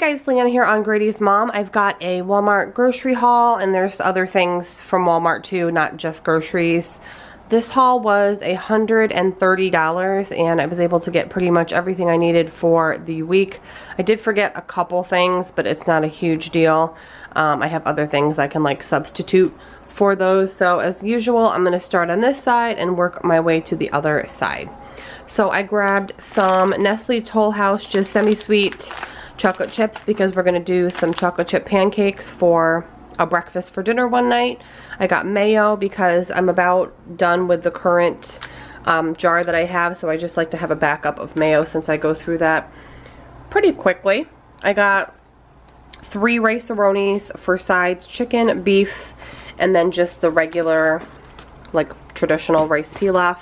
guys, Leanna here on GradysMom. I've got a Walmart grocery haul, and there's other things from Walmart too, not just groceries. This haul was $130, and I was able to get pretty much everything I needed for the week. I did forget a couple things, but it's not a huge deal. I have other things I can like substitute for those. So as usual, I'm going to start on this side and work my way to the other side. So I grabbed some Nestle Toll House just semi-sweet chocolate chips because we're going to do some chocolate chip pancakes for a breakfast for dinner one night. I got mayo because I'm about done with the current jar that I have, so I just like to have a backup of mayo since I go through that pretty quickly. I got 3 rice-a-ronis for sides, chicken, beef, and then just the regular, like, traditional rice pilaf.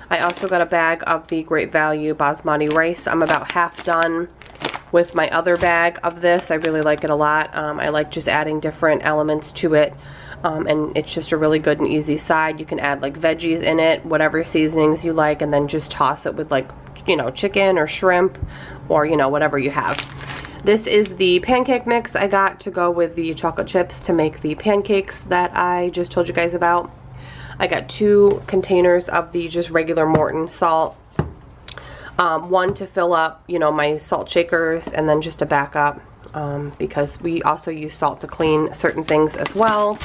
I also got a bag of the Great Value Basmati rice. I'm about half done with my other bag of this. I really like it a lot. I like just adding different elements to it, and it's just a really good and easy side. You can add like veggies in it, whatever seasonings you like, and then just toss it with like, you know, chicken or shrimp or, you know, whatever you have. This is the pancake mix I got to go with the chocolate chips to make the pancakes that I just told you guys about. I got 2 containers of the just regular Morton salt. One to fill up, you know, my salt shakers, and then just a backup because we also use salt to clean certain things as well.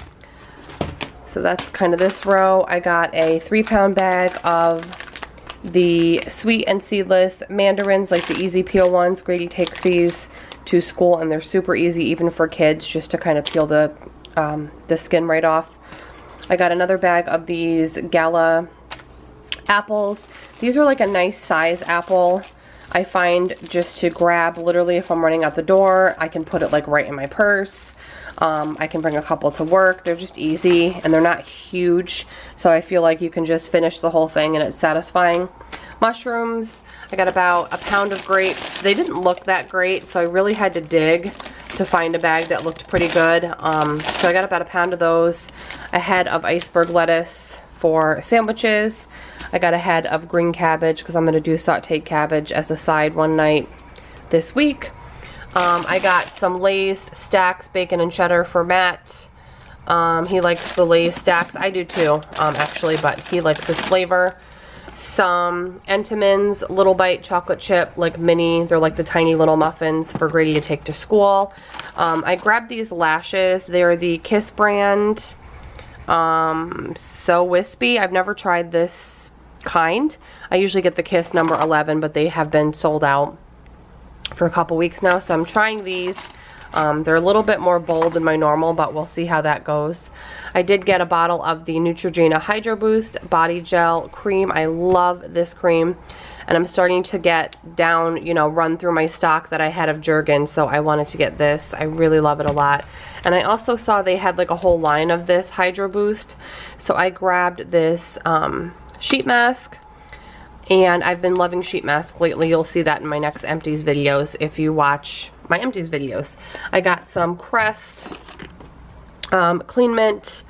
So that's kind of this row. I got a 3-pound bag of the sweet and seedless mandarins, like the easy peel ones. Grady takes these to school and they're super easy even for kids, just to kind of peel the skin right off. I got another bag of these Gala Apples. These are like a nice size apple. I find just to grab literally if I'm running out the door. I can put it like right in my purse. I can bring a couple to work. They're just easy and they're not huge, so I feel like you can just finish the whole thing and it's satisfying. Mushrooms. I got about a pound of grapes. They didn't look that great, so I really had to dig to find a bag that looked pretty good. So I got about a pound of those. A head of iceberg lettuce for sandwiches. I got a head of green cabbage because I'm going to do sauteed cabbage as a side one night this week. I got some Lay's stacks, bacon and cheddar for Matt. He likes the Lay's stacks. I do too, actually, but he likes this flavor. Some Entenmann's Little Bite chocolate chip, like mini. They're like the tiny little muffins for Grady to take to school. I grabbed these lashes. They're the Kiss brand. So wispy. I've never tried this kind. I usually get the Kiss number 11, but they have been sold out for a couple weeks now, so I'm trying these. They're a little bit more bold than my normal, but we'll see how that goes. I did get a bottle of the Neutrogena Hydro Boost Body Gel Cream. I love this cream, and I'm starting to get down, you know, run through my stock that I had of Jergens, so I wanted to get this. I really love it a lot. And I also saw they had like a whole line of this Hydro Boost, so I grabbed this sheet mask. And I've been loving sheet mask lately. You'll see that in my next empties videos if you watch my empties videos. I got some Crest Clean Mint.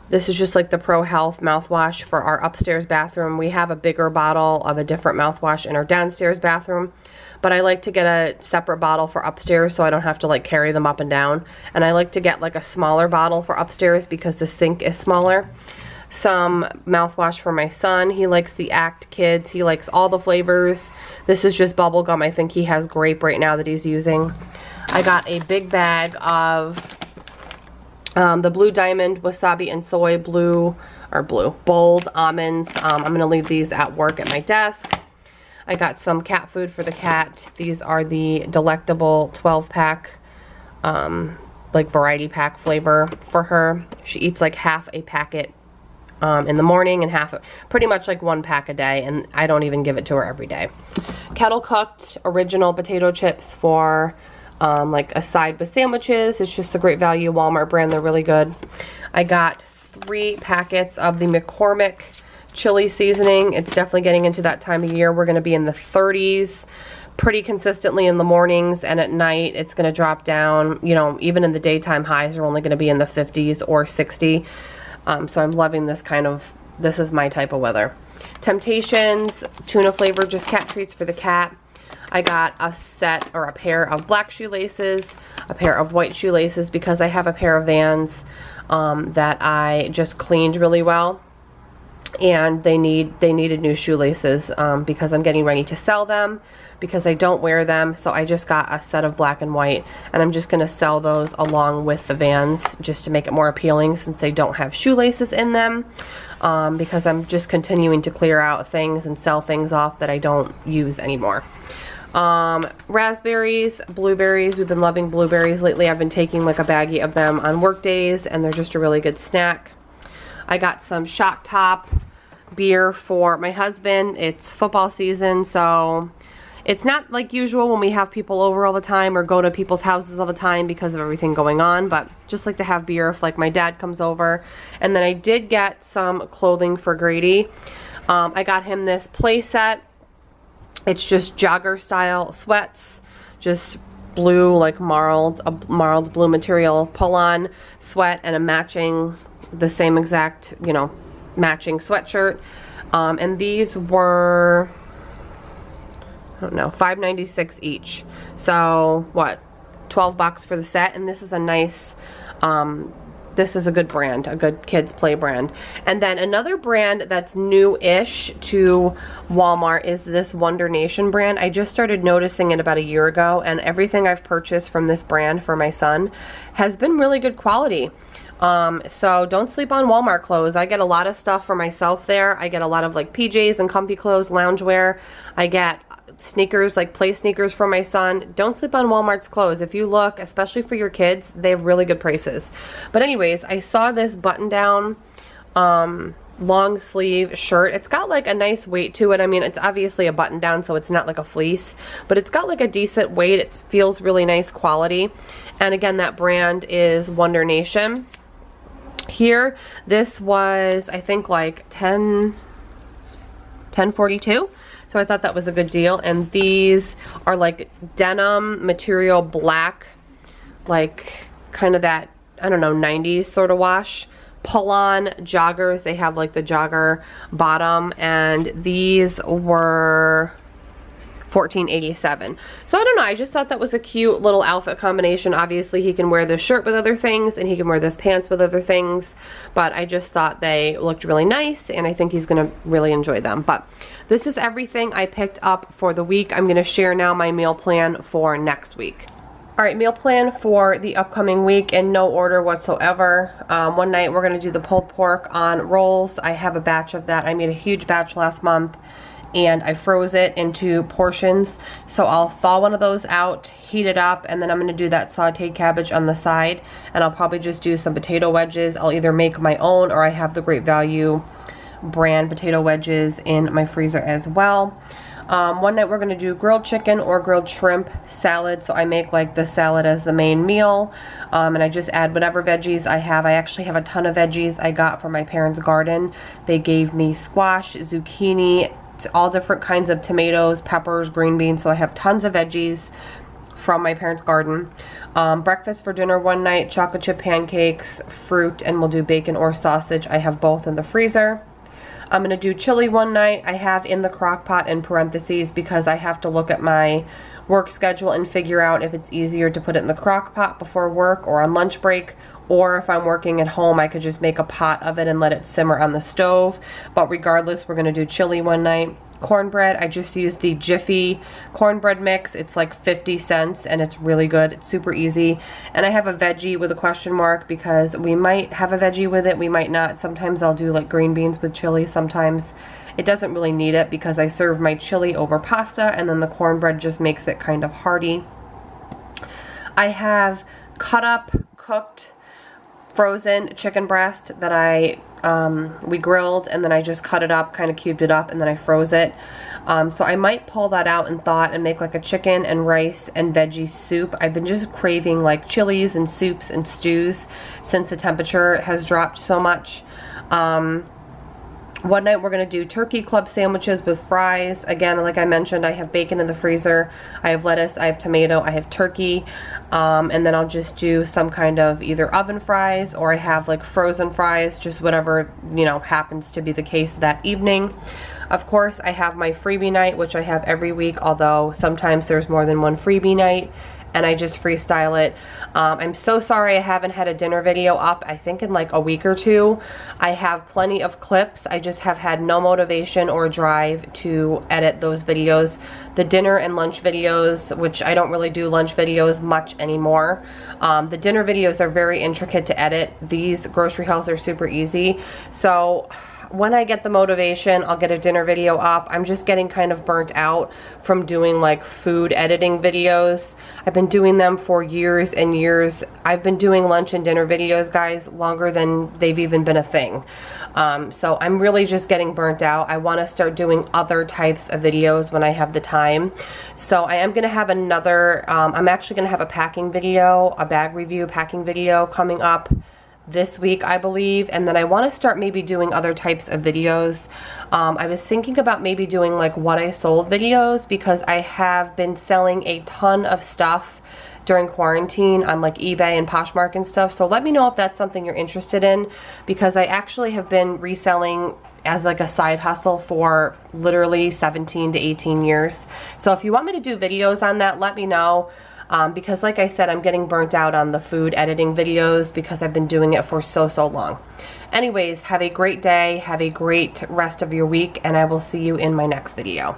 This is just like the Pro Health mouthwash for our upstairs bathroom. We have a bigger bottle of a different mouthwash in our downstairs bathroom, but I like to get a separate bottle for upstairs so I don't have to like carry them up and down. And I like to get like a smaller bottle for upstairs because the sink is smaller. Some mouthwash for my son. He likes the Act Kids. He likes all the flavors. This is just bubble gum. I think he has grape right now that he's using. I got a big bag of the Blue Diamond Wasabi and Soy Bold Almonds. I'm going to leave these at work at my desk. I got some cat food for the cat. These are the Delectable 12-pack, like variety pack flavor for her. She eats like half a packet in the morning and pretty much like 1 pack a day, and I don't even give it to her every day. Kettle cooked original potato chips for like a side with sandwiches. It's just a Great Value Walmart brand. They're really good. I got 3 packets of the McCormick chili seasoning. It's definitely getting into that time of year. We're going to be in the 30s pretty consistently in the mornings, and at night it's going to drop down. You know, even in the daytime, highs are only going to be in the 50s or 60. So I'm loving this this is my type of weather. Temptations, tuna flavor, just cat treats for the cat. I got a set or a pair of black shoelaces, a pair of white shoelaces, because I have a pair of Vans that I just cleaned really well, and they needed new shoelaces because I'm getting ready to sell them, because I don't wear them. So I just got a set of black and white, and I'm just going to sell those along with the Vans just to make it more appealing, since they don't have shoelaces in them, because I'm just continuing to clear out things and sell things off that I don't use anymore. Raspberries, blueberries. We've been loving blueberries lately. I've been taking like a baggie of them on work days, and they're just a really good snack. I got some Shock Top beer for my husband. It's football season, so it's not like usual when we have people over all the time or go to people's houses all the time because of everything going on, but just like to have beer if like my dad comes over. And then I did get some clothing for Grady. I got him this play set. It's just jogger style sweats, just blue, like marled blue material pull-on sweat, and a matching, the same exact, you know, matching sweatshirt. And these were, I don't know, $5.96 each. So what, 12 bucks for the set. And this is a nice, this is a good brand, a good kids play brand. And then another brand that's new-ish to Walmart is this Wonder Nation brand. I just started noticing it about a year ago, and everything I've purchased from this brand for my son has been really good quality. So don't sleep on Walmart clothes. I get a lot of stuff for myself there. I get a lot of like PJs and comfy clothes, loungewear. I get sneakers, like play sneakers for my son. Don't sleep on Walmart's clothes. If you look, especially for your kids, they have really good prices. But anyways, I saw this button down long sleeve shirt. It's got like a nice weight to it. I mean, it's obviously a button down, so it's not like a fleece, but it's got like a decent weight. It feels really nice quality. And again, that brand is Wonder Nation. Here, this was, I think, like $10.42. So I thought that was a good deal. And these are like denim material, black, like kind of that, I don't know, 90s sort of wash. Pull-on joggers. They have like the jogger bottom, and these were $14.87. So I don't know, I just thought that was a cute little outfit combination. Obviously he can wear this shirt with other things, and he can wear this pants with other things, but I just thought they looked really nice, and I think he's gonna really enjoy them. But this is everything I picked up for the week. I'm gonna share now my meal plan for next week. Alright, meal plan for the upcoming week in no order whatsoever. One night we're gonna do the pulled pork on rolls. I have a batch of that. I made a huge batch last month, and I froze it into portions. So I'll thaw one of those out, heat it up, and then I'm going to do that sauteed cabbage on the side. And I'll probably just do some potato wedges. I'll either make my own, or I have the Great Value brand potato wedges in my freezer as well. One night we're going to do grilled chicken or grilled shrimp salad. So I make like the salad as the main meal, and I just add whatever veggies I have. I actually have a ton of veggies I got from my parents' garden. They gave me squash, zucchini, all different kinds of tomatoes, peppers, green beans. So I have tons of veggies from my parents' garden. Breakfast for dinner one night, chocolate chip pancakes, fruit, and we'll do bacon or sausage. I have both in the freezer. I'm going to do chili one night. I have in the crock pot in parentheses because I have to look at my work schedule and figure out if it's easier to put it in the crock pot before work or on lunch break, or if I'm working at home I could just make a pot of it and let it simmer on the stove. But regardless, we're going to do chili one night. Cornbread, I just used the Jiffy cornbread mix. It's like 50 cents and it's really good. It's super easy. And I have a veggie with a question mark because we might have a veggie with it, we might not. Sometimes I'll do like green beans with chili. Sometimes it doesn't really need it because I serve my chili over pasta, and then the cornbread just makes it kind of hearty. I have cut up, cooked, frozen chicken breast that we grilled, and then I just cut it up, kind of cubed it up, and then I froze it. So I might pull that out and thaw it and make like a chicken and rice and veggie soup. I've been just craving like chilies and soups and stews since the temperature has dropped so much. One night we're going to do turkey club sandwiches with fries. Again, like I mentioned, I have bacon in the freezer, I have lettuce, I have tomato, I have turkey, and then I'll just do some kind of either oven fries, or I have like frozen fries, just whatever, you know, happens to be the case that evening. Of course, I have my freebie night, which I have every week, although sometimes there's more than one freebie night, and I just freestyle it. I'm so sorry I haven't had a dinner video up, I think in like a week or two. I have plenty of clips. I just have had no motivation or drive to edit those videos. The dinner and lunch videos, which I don't really do lunch videos much anymore. The dinner videos are very intricate to edit. These grocery hauls are super easy. So when I get the motivation, I'll get a dinner video up. I'm just getting kind of burnt out from doing like food editing videos. I've been doing them for years and years. I've been doing lunch and dinner videos, guys, longer than they've even been a thing. So I'm really just getting burnt out. I want to start doing other types of videos when I have the time. So I am going to have another, I'm actually going to have a packing video, a bag review packing video coming up this week, I believe, and then I want to start maybe doing other types of videos. I was thinking about maybe doing like what I sold videos, because I have been selling a ton of stuff during quarantine on like eBay and Poshmark and stuff. So let me know if that's something you're interested in, because I actually have been reselling as like a side hustle for literally 17 to 18 years. So if you want me to do videos on that, let me know. Because like I said, I'm getting burnt out on the food editing videos because I've been doing it for so long. Anyways, have a great day, have a great rest of your week, and I will see you in my next video.